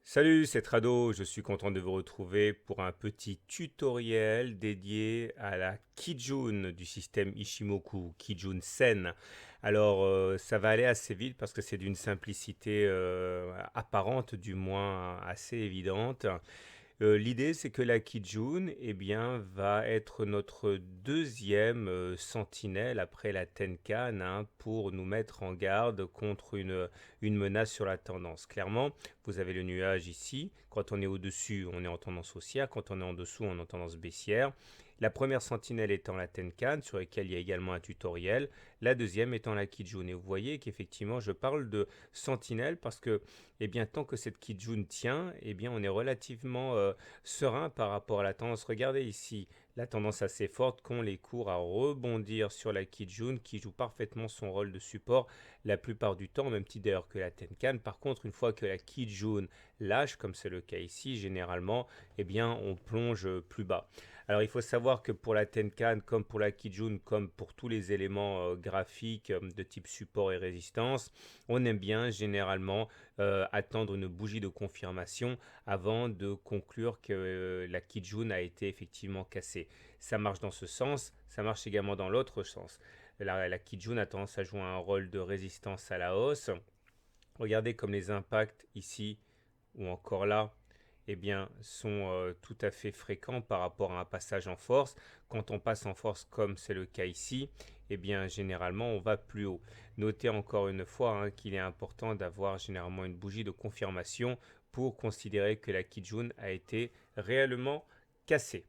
Salut, c'est Trado, je suis content de vous retrouver pour un petit tutoriel dédié à la Kijun du système Ishimoku, Kijun Sen. Alors, ça va aller assez vite parce que c'est d'une simplicité apparente, du moins assez évidente. L'idée, c'est que la Kijun, eh bien, va être notre deuxième sentinelle après la Tenkan, hein, pour nous mettre en garde contre une menace sur la tendance. Clairement, vous avez le nuage ici. Quand on est au-dessus, on est en tendance haussière. Quand on est en dessous, on est en tendance baissière. La première sentinelle étant la Tenkan, sur laquelle il y a également un tutoriel. La deuxième étant la Kijun. Et vous voyez qu'effectivement, je parle de sentinelle parce que, eh bien, tant que cette Kijun tient, eh bien, on est relativement serein par rapport à la tendance. Regardez ici, la tendance assez forte qu'ont les cours à rebondir sur la Kijun qui joue parfaitement son rôle de support la plupart du temps, même petit d'ailleurs que la Tenkan. Par contre, une fois que la Kijun lâche, comme c'est le cas ici, généralement, eh bien, on plonge plus bas. Alors, il faut savoir que pour la Tenkan, comme pour la Kijun, comme pour tous les éléments graphiques de type support et résistance, on aime bien généralement attendre une bougie de confirmation avant de conclure que la Kijun a été effectivement cassée. Ça marche dans ce sens, ça marche également dans l'autre sens. La Kijun a tendance à jouer un rôle de résistance à la hausse. Regardez comme les impacts ici ou encore là, eh bien, sont tout à fait fréquents par rapport à un passage en force. Quand on passe en force, comme c'est le cas ici, eh bien, généralement, on va plus haut. Notez encore une fois, hein, qu'il est important d'avoir généralement une bougie de confirmation pour considérer que la Kijun a été réellement cassée.